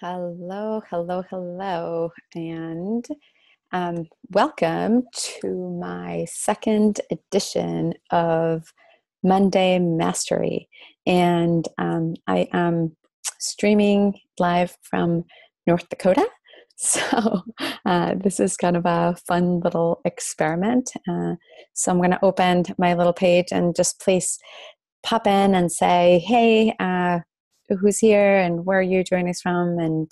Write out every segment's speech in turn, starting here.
Hello, hello, hello, and welcome to my second edition of Monday Mastery. And I am streaming live from North Dakota. So this is kind of a fun little experiment. So I'm going to open my little page and just please pop in and say, hey, who's here and where are you joining us from, and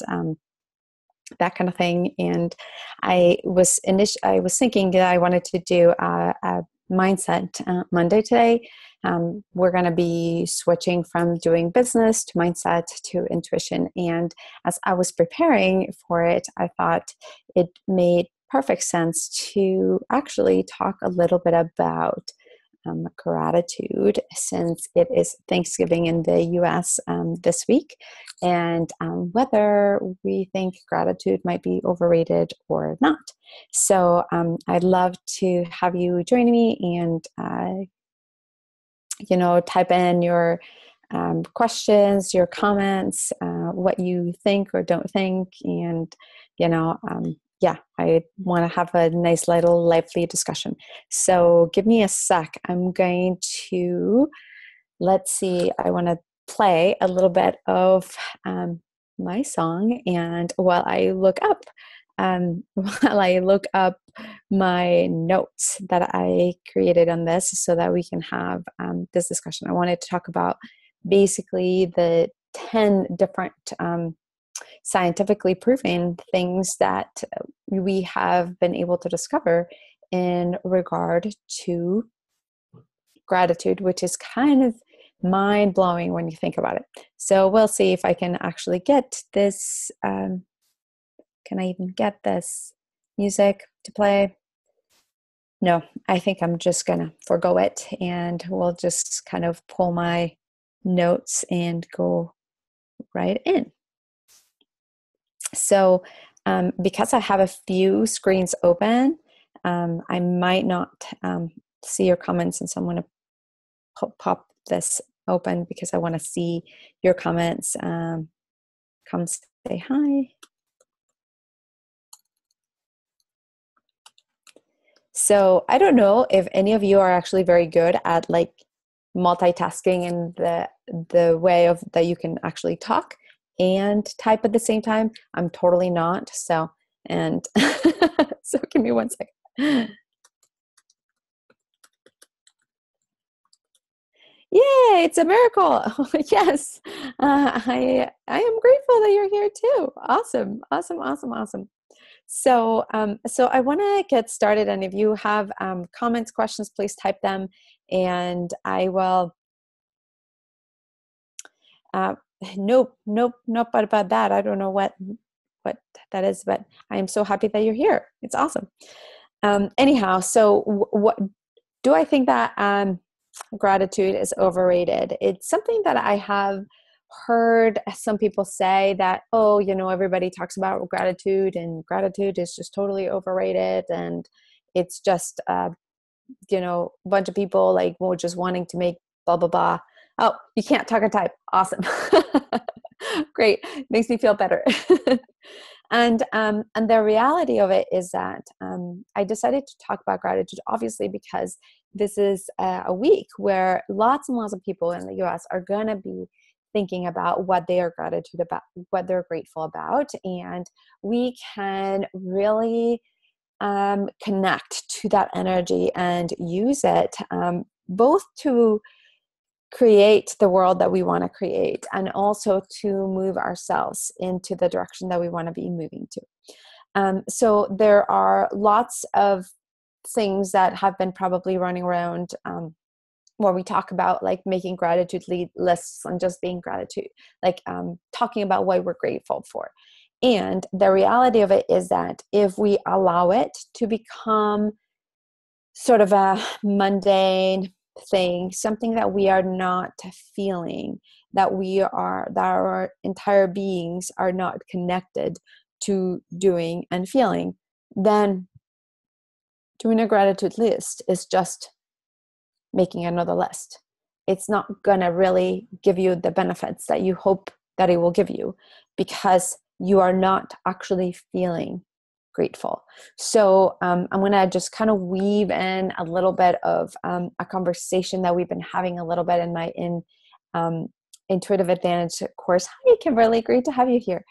that kind of thing. And I was thinking that I wanted to do a mindset Monday today. We're going to be switching from doing business to mindset to intuition. And as I was preparing for it, I thought it made perfect sense to actually talk a little bit about gratitude, since it is Thanksgiving in the US this week, and whether we think gratitude might be overrated or not. So I'd love to have you join me and, type in your questions, your comments, what you think or don't think. And, I want to have a nice little lively discussion. So give me a sec. I'm going to, let's see, I want to play a little bit of my song. And while I look up, my notes that I created on this so that we can have this discussion. I wanted to talk about basically the 10 different scientifically proven things that we have been able to discover in regard to gratitude, which is kind of mind-blowing when you think about it. So we'll see if I can actually get this. Can I even get this music to play? No, I think I'm just going to forgo it, and we'll just kind of pull my notes and go right in. So because I have a few screens open, I might not see your comments, and so I'm going to pop this open because I want to see your comments. Come say hi. So I don't know if any of you are actually very good at like multitasking in the way of that you can actually talk and type at the same time. I'm totally not. So, and so give me one second. Yay, it's a miracle. Yes. I am grateful that you're here too. Awesome. Awesome. Awesome. Awesome. So I want to get started. And if you have comments, questions, please type them, and I will. Nope. But about that, I don't know what that is, but I am so happy that you're here. It's awesome. Anyhow, so what do I think that gratitude is overrated? It's something that I have heard some people say that, oh, everybody talks about gratitude, and gratitude is just totally overrated, and it's just a bunch of people like just wanting to make blah blah blah. Oh, you can't talk and type. Awesome. Great. Makes me feel better. And the reality of it is that I decided to talk about gratitude, obviously, because this is a week where lots and lots of people in the US are going to be thinking about what they are gratitude about, what they're grateful about. And we can really connect to that energy and use it both to create the world that we want to create, and also to move ourselves into the direction that we want to be moving to. So there are lots of things that have been probably running around where we talk about like making gratitude lists and just being gratitude, like talking about what we're grateful for. And the reality of it is that if we allow it to become sort of a mundane thing, something that we are not feeling, that our entire beings are not connected to doing and feeling, then doing a gratitude list is just making another list. It's not gonna really give you the benefits that you hope that it will give you, because you are not actually feeling grateful. So I'm going to just kind of weave in a little bit of a conversation that we've been having a little bit in my Intuitive Advantage course. Hi, Kimberly. Great to have you here.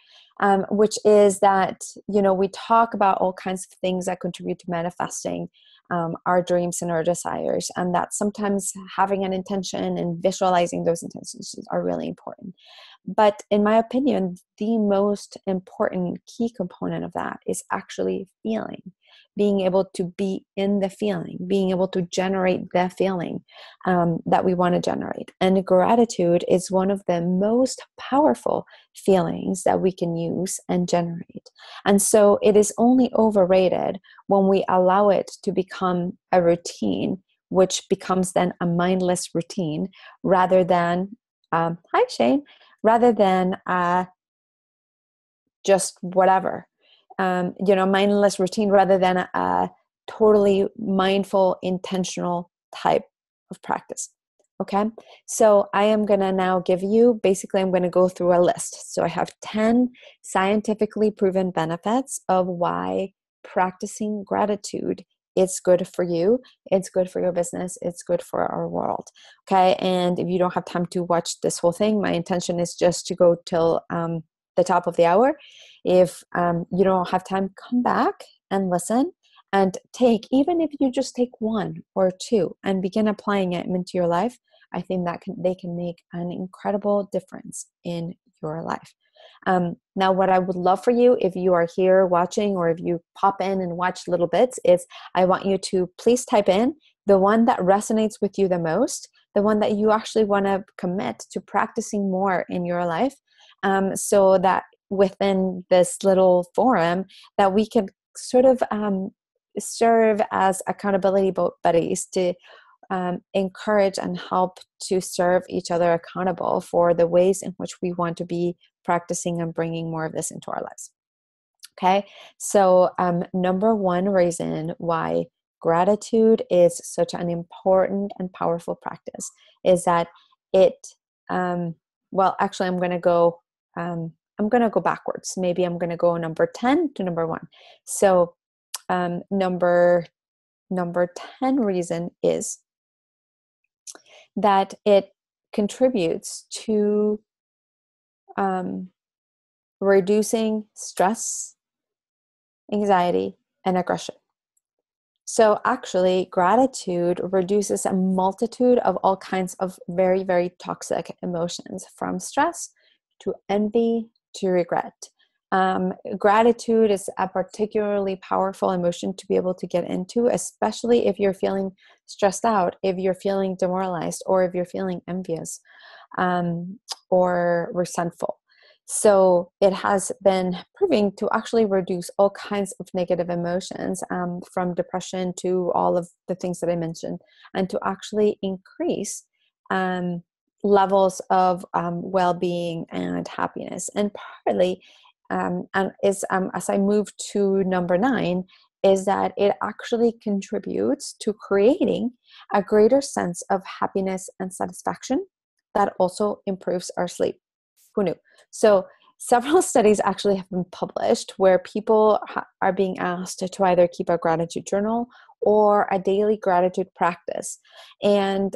Which is that, we talk about all kinds of things that contribute to manifesting our dreams and our desires, and that sometimes having an intention and visualizing those intentions are really important. But in my opinion, the most important key component of that is actually feeling, being able to be in the feeling, being able to generate the feeling that we want to generate. And gratitude is one of the most powerful feelings that we can use and generate. And so it is only overrated when we allow it to become a routine, which becomes then a mindless routine rather than, hi Shane, rather than just whatever, mindless routine rather than a totally mindful, intentional type of practice. Okay. So I am going to now give you, basically, I'm going to go through a list. So I have 10 scientifically proven benefits of why practicing gratitude is good for you. It's good for your business. It's good for our world. Okay. And if you don't have time to watch this whole thing, my intention is just to go till the top of the hour. If you don't have time, come back and listen. And even if you just take one or two and begin applying it into your life, I think that they can make an incredible difference in your life. Now, what I would love for you, if you are here watching or if you pop in and watch little bits, is I want you to please type in the one that resonates with you the most, the one that you actually want to commit to practicing more in your life, so that within this little forum that we can sort of serve as accountability buddies to encourage and help to serve each other accountable for the ways in which we want to be practicing and bringing more of this into our lives. Okay, so number one reason why gratitude is such an important and powerful practice is that it, actually I'm going to go backwards. Maybe I'm going to go number 10 to number 1. So number 10 reason is that it contributes to reducing stress, anxiety, and aggression. So actually, gratitude reduces a multitude of all kinds of very, very toxic emotions, from stress to envy to regret. Gratitude is a particularly powerful emotion to be able to get into, especially if you're feeling stressed out, if you're feeling demoralized, or if you're feeling envious or resentful. So it has been proving to actually reduce all kinds of negative emotions, from depression to all of the things that I mentioned, and to actually increase levels of well-being and happiness. And partly, as I move to number 9, is that it actually contributes to creating a greater sense of happiness and satisfaction that also improves our sleep. Who knew? So several studies actually have been published where people are being asked to either keep a gratitude journal or a daily gratitude practice. And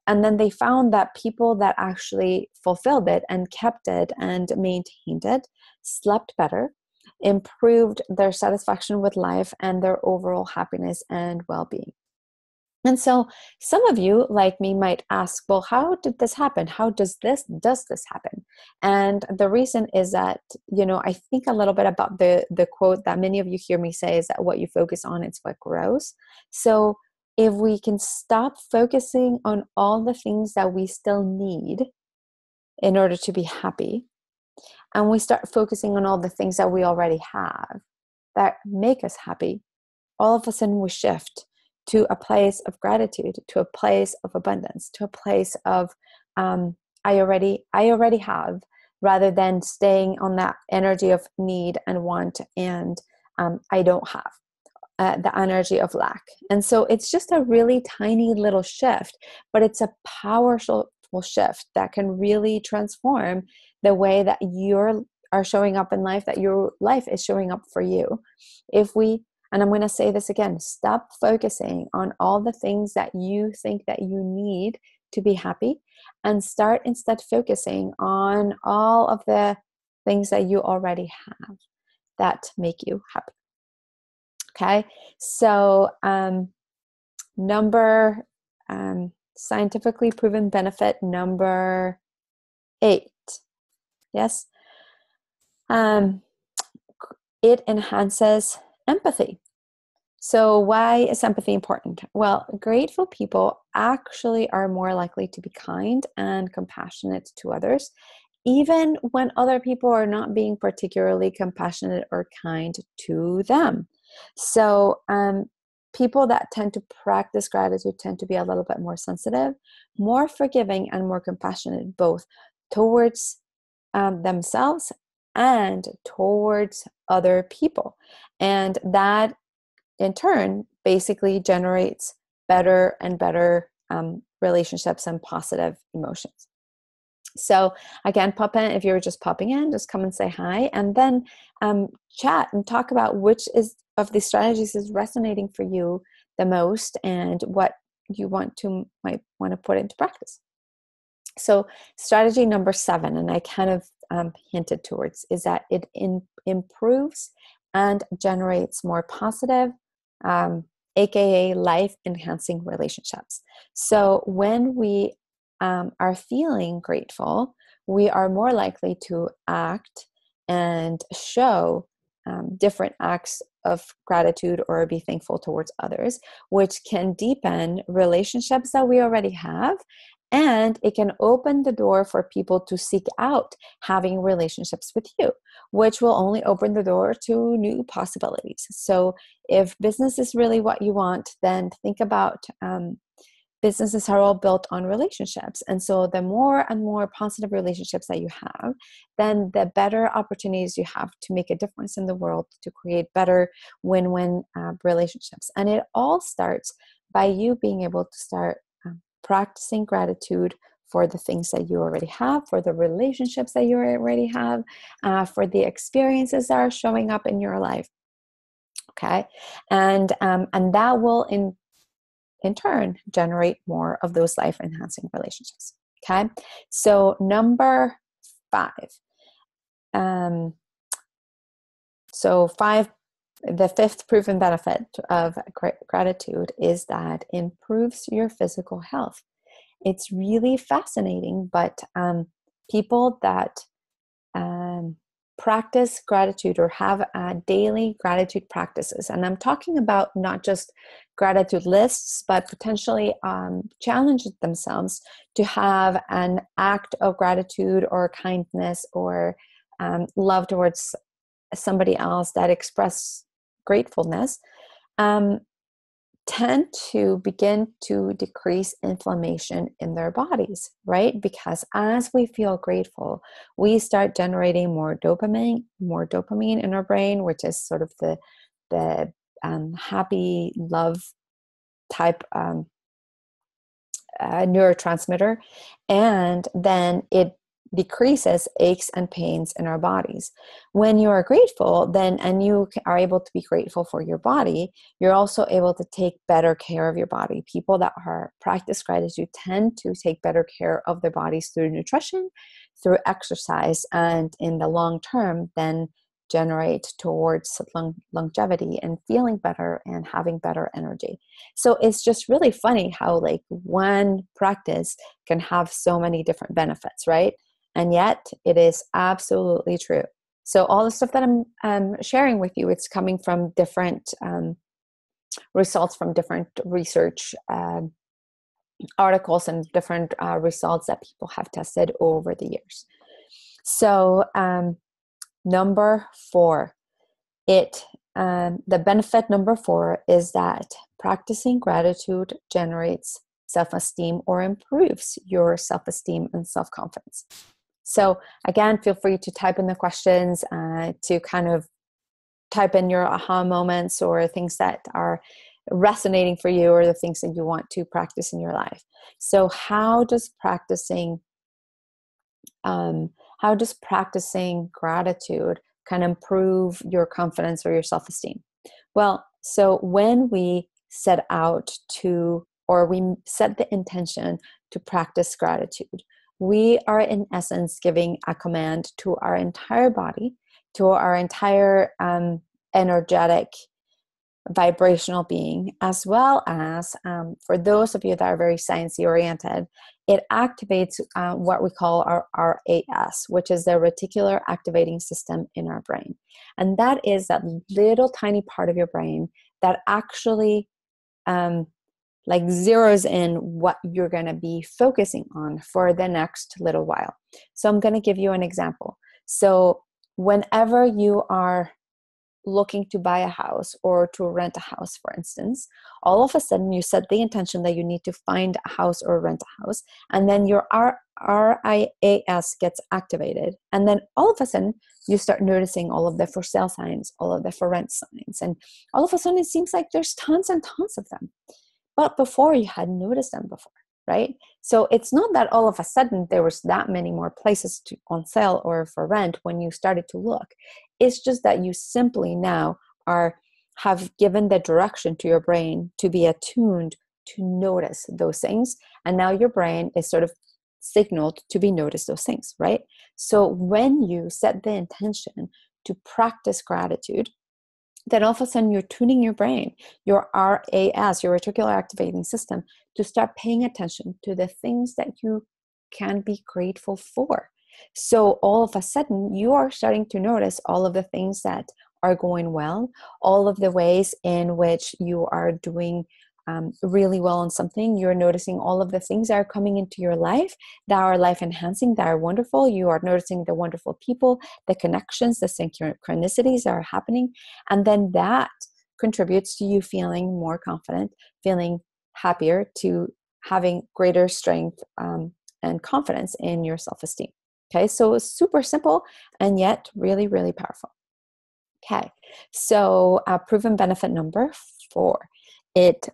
then they found that people that actually fulfilled it and kept it and maintained it slept better, improved their satisfaction with life, and their overall happiness and well-being. And so some of you, like me, might ask, well, how did this happen? How does this happen? And the reason is that, I think a little bit about the quote that many of you hear me say is that what you focus on, it's what grows. So if we can stop focusing on all the things that we still need in order to be happy, and we start focusing on all the things that we already have that make us happy, all of a sudden we shift to a place of gratitude, to a place of abundance, to a place of I already have, rather than staying on that energy of need and want and I don't have, the energy of lack. And so it's just a really tiny little shift, but it's a powerful shift that can really transform the way that you're are showing up in life, that your life is showing up for you. If we, and I'm going to say this again, stop focusing on all the things that you think that you need to be happy, and start instead focusing on all of the things that you already have that make you happy. Okay, so number scientifically proven benefit number 8. Yes, it enhances empathy. So why is empathy important? Well, grateful people actually are more likely to be kind and compassionate to others, even when other people are not being particularly compassionate or kind to them. So people that tend to practice gratitude tend to be a little bit more sensitive, more forgiving, and more compassionate, both towards themselves and towards other people. And that in turn basically generates better and better relationships and positive emotions. So again, pop in. If you're just popping in, just come and say hi, and then chat and talk about which of these strategies is resonating for you the most, and what you might want to put into practice. So strategy number 7, and I kind of hinted towards, is that it improves and generates more positive, aka life enhancing relationships. So when we are feeling grateful, we are more likely to act and show different acts of gratitude or be thankful towards others, which can deepen relationships that we already have. And it can open the door for people to seek out having relationships with you, which will only open the door to new possibilities. So if business is really what you want, then think about businesses are all built on relationships. And so the more and more positive relationships that you have, then the better opportunities you have to make a difference in the world, to create better win-win relationships. And it all starts by you being able to start practicing gratitude for the things that you already have, for the relationships that you already have, for the experiences that are showing up in your life. Okay, and that will in turn generate more of those life enhancing relationships. Okay, so number 5. The 5th proven benefit of gratitude is that it improves your physical health. It's really fascinating, but people that practice gratitude or have daily gratitude practices, and I'm talking about not just gratitude lists, but potentially challenge themselves to have an act of gratitude or kindness or love towards somebody else that express gratefulness, tend to begin to decrease inflammation in their bodies, right? Because as we feel grateful, we start generating more dopamine in our brain, which is sort of the happy love type neurotransmitter, and then it decreases aches and pains in our bodies. When you are grateful, then, and you are able to be grateful for your body, you're also able to take better care of your body. People that practice gratitude tend to take better care of their bodies through nutrition, through exercise, and in the long term, then generate towards longevity and feeling better and having better energy. So it's just really funny how like one practice can have so many different benefits, right? And yet it is absolutely true. So all the stuff that I'm sharing with you, it's coming from different results from different research articles and different results that people have tested over the years. So number 4, the benefit number 4 is that practicing gratitude generates self-esteem or improves your self-esteem and self-confidence. So again, feel free to type in the questions, to kind of type in your aha moments or things that are resonating for you or the things that you want to practice in your life. So how does how does practicing gratitude can improve your confidence or your self-esteem? Well, so when we set out to, or we set the intention to practice gratitude, we are in essence giving a command to our entire body, to our entire energetic vibrational being, as well as for those of you that are very sciencey oriented, it activates what we call our RAS, which is the reticular activating system in our brain. And that is that little tiny part of your brain that actually like zeroes in what you're going to be focusing on for the next little while. So I'm going to give you an example. So whenever you are looking to buy a house or to rent a house, for instance, all of a sudden you set the intention that you need to find a house or rent a house, and then your RIAS gets activated. And then all of a sudden you start noticing all of the for sale signs, all of the for rent signs, and all of a sudden it seems like there's tons and tons of them. But before you hadn't noticed them before, right? So it's not that all of a sudden there was that many more places on sale or for rent when you started to look. It's just that you simply now have given the direction to your brain to be attuned to notice those things. And now your brain is sort of signaled to be noticed those things, right? So when you set the intention to practice gratitude, then all of a sudden you're tuning your brain, your RAS, your reticular activating system, to start paying attention to the things that you can be grateful for. So all of a sudden you are starting to notice all of the things that are going well, all of the ways in which you are doing really well on something. You're noticing all of the things that are coming into your life that are life enhancing, that are wonderful. You are noticing the wonderful people, the connections, the synchronicities that are happening. And then that contributes to you feeling more confident, feeling happier, to having greater strength and confidence in your self-esteem. Okay, so it's super simple and yet really, really powerful. Okay, so proven benefit number 4, it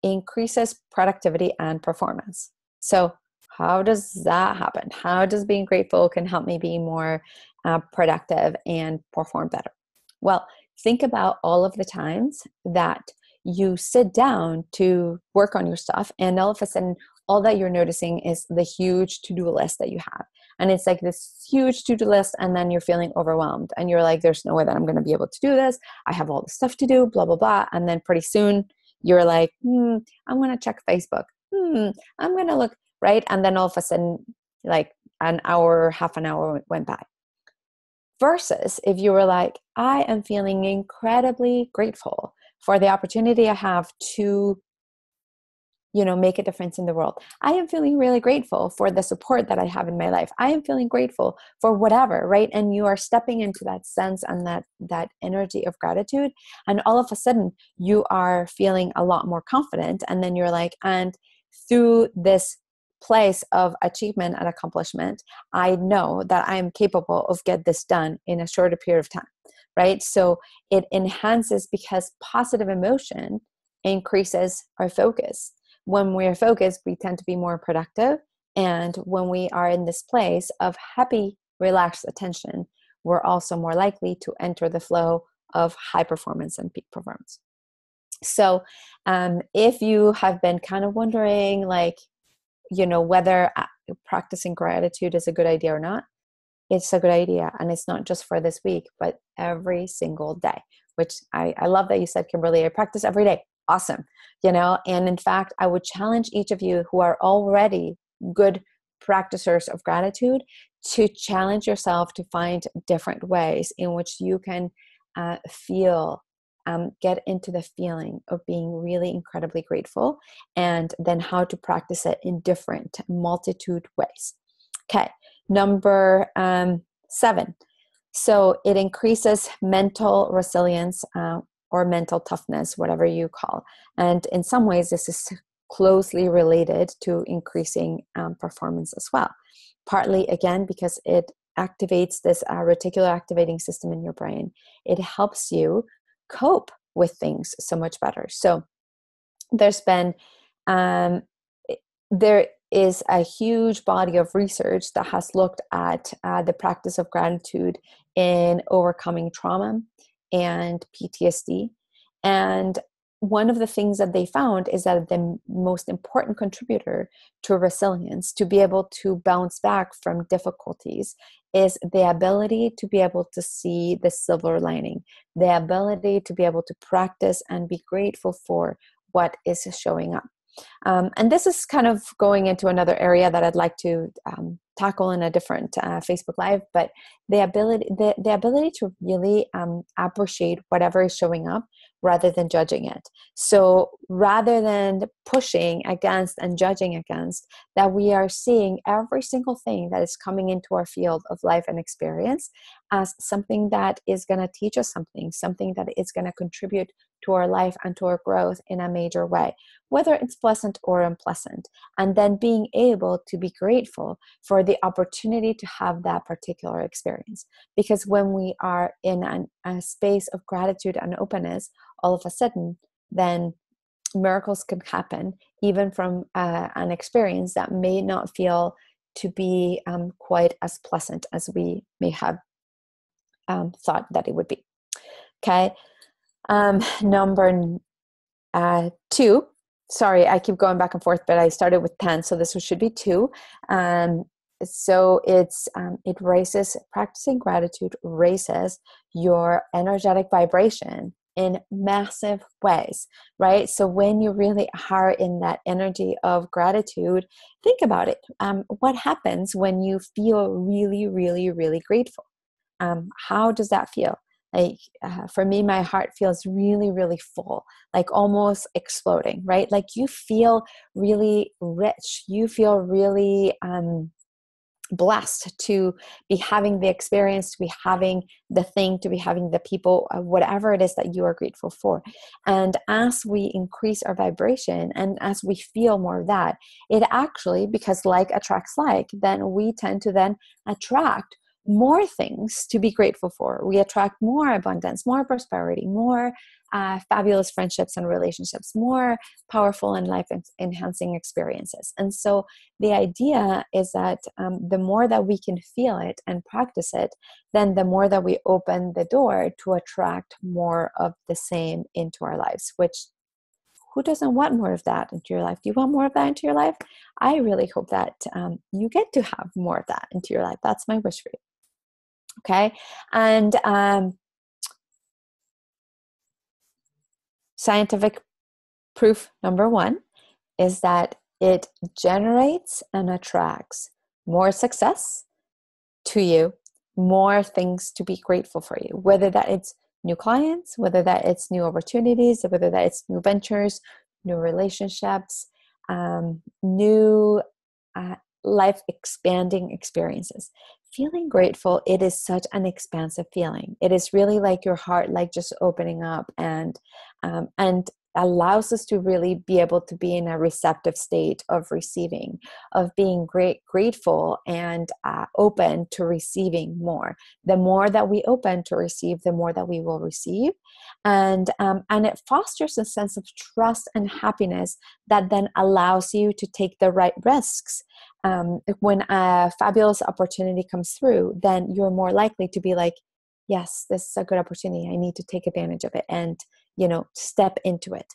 increases productivity and performance. So how does that happen? How does being grateful can help me be more productive and perform better? Well, think about all of the times that you sit down to work on your stuff, and all of a sudden, all that you're noticing is the huge to-do list that you have. And it's like this huge to-do list, and then you're feeling overwhelmed, and you're like, there's no way that I'm going to be able to do this. I have all this stuff to do, blah, blah, blah. And then pretty soon, you're like, I'm going to check Facebook. I'm going to look, right? And then all of a sudden, like an hour, half an hour went by. Versus if you were like, I am feeling incredibly grateful for the opportunity I have to, make a difference in the world. I am feeling really grateful for the support that I have in my life. I am feeling grateful for whatever, right? And you are stepping into that sense and that energy of gratitude. And all of a sudden you are feeling a lot more confident. And then you're like, and through this place of achievement and accomplishment, I know that I am capable of get this done in a shorter period of time, right? So it enhances, because positive emotion increases our focus. When we're focused, we tend to be more productive. And when we are in this place of happy, relaxed attention, we're also more likely to enter the flow of high performance and peak performance. So if you have been kind of wondering, whether practicing gratitude is a good idea or not, it's a good idea. And it's not just for this week, but every single day, which I love that you said, Kimberly, I practice every day. Awesome. And in fact, I would challenge each of you who are already good practicers of gratitude to challenge yourself to find different ways in which you can get into the feeling of being really incredibly grateful, and then how to practice it in different multitude ways. Okay. Number 7. So it increases mental resilience, or mental toughness, whatever you call. And in some ways, this is closely related to increasing performance as well. Partly, again, because it activates this reticular activating system in your brain. It helps you cope with things so much better. So there's been, is a huge body of research that has looked at the practice of gratitude in overcoming trauma and PTSD. And one of the things that they found is that the most important contributor to resilience, to be able to bounce back from difficulties, is the ability to be able to see the silver lining, the ability to be able to practice and be grateful for what is showing up. And this is kind of going into another area that I'd like to tackle in a different Facebook Live, but the ability to really appreciate whatever is showing up rather than judging it. So rather than pushing against and judging against, that we are seeing every single thing that is coming into our field of life and experience as something that is going to teach us something that is going to contribute to our life and to our growth in a major way, whether it's pleasant or unpleasant. And then being able to be grateful for the opportunity to have that particular experience. Because when we are in a space of gratitude and openness, all of a sudden, then miracles can happen, even from an experience that may not feel to be quite as pleasant as we may have thought that it would be. Okay. Number 2. Sorry, I keep going back and forth, but I started with 10, so this should be 2. So it raises, practicing gratitude raises your energetic vibration in massive ways, right? So when you really are in that energy of gratitude, think about it. What happens when you feel really, really, really grateful? How does that feel? Like for me, my heart feels really, really full, like almost exploding, right? Like you feel really rich. You feel really blessed to be having the experience, to be having the thing, to be having the people, whatever it is that you are grateful for. And as we increase our vibration and as we feel more of that, it actually, because like attracts like, then we tend to then attract more things to be grateful for. We attract more abundance, more prosperity, more fabulous friendships and relationships, more powerful and life-enhancing experiences. And so the idea is that the more that we can feel it and practice it, then the more that we open the door to attract more of the same into our lives, which who doesn't want more of that into your life? Do you want more of that into your life? I really hope that you get to have more of that into your life. That's my wish for you. Okay. And scientific proof number 1 is that it generates and attracts more success to you, more things to be grateful for you, whether that it's new clients, whether that it's new opportunities, whether that it's new ventures, new relationships, new life expanding experiences. Feeling grateful, it is such an expansive feeling. It is really like your heart, like just opening up and allows us to really be able to be in a receptive state of receiving, of being grateful and open to receiving more. The more that we open to receive, the more that we will receive. And it fosters a sense of trust and happiness that then allows you to take the right risks. When a fabulous opportunity comes through, then you're more likely to be like, yes, this is a good opportunity. I need to take advantage of it and, step into it.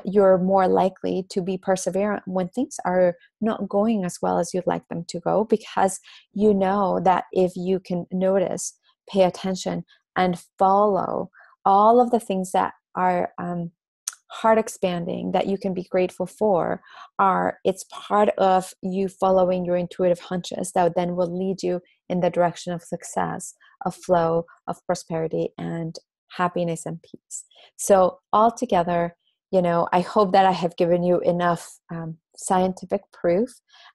You're more likely to be perseverant when things are not going as well as you'd like them to go, because you know that if you can notice, pay attention, and follow all of the things that are heart expanding that you can be grateful for, it's part of you following your intuitive hunches that then will lead you in the direction of success, of flow, of prosperity, and happiness and peace. So altogether, I hope that I have given you enough scientific proof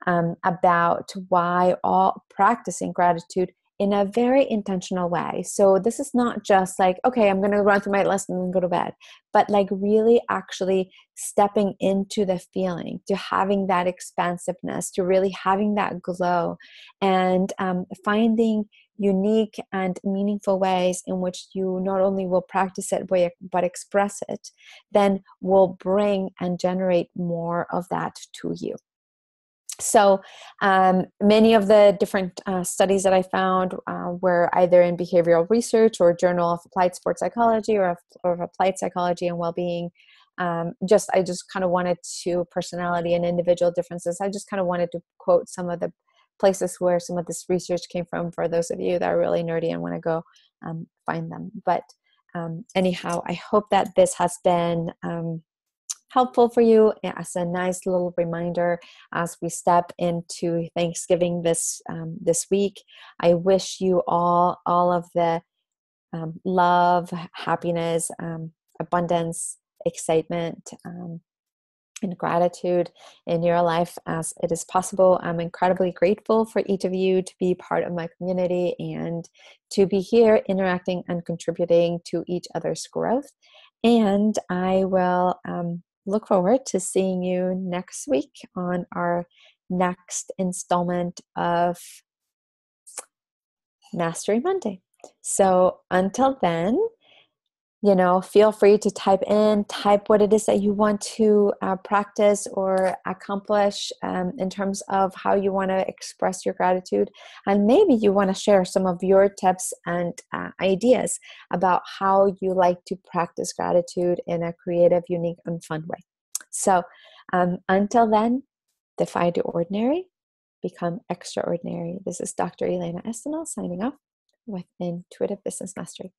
about why all practicing gratitude in a very intentional way. So this is not just like, okay, I'm going to run through my lesson and go to bed, but like really actually stepping into the feeling, to having that expansiveness, to really having that glow, and finding unique and meaningful ways in which you not only will practice it, but express it, then will bring and generate more of that to you. So many of the different studies that I found were either in behavioral research or Journal of Applied Sports Psychology or of Applied Psychology and Wellbeing. I just kind of wanted to personality and individual differences. I just kind of wanted to quote some of the places where some of this research came from for those of you that are really nerdy and want to go find them. But anyhow, I hope that this has been helpful for you as a nice little reminder as we step into Thanksgiving this week. I wish you all of the love, happiness, abundance, excitement, and gratitude in your life as it is possible. I'm incredibly grateful for each of you to be part of my community and to be here interacting and contributing to each other's growth. And I will look forward to seeing you next week on our next installment of Mastery Monday. So until then, feel free to type what it is that you want to practice or accomplish in terms of how you want to express your gratitude. And maybe you want to share some of your tips and ideas about how you like to practice gratitude in a creative, unique, and fun way. So until then, defy the ordinary, become extraordinary. This is Dr. Elena Estanol signing off with Intuitive Business Mastery.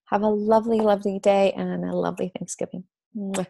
Have a lovely, lovely day and a lovely Thanksgiving. Mwah.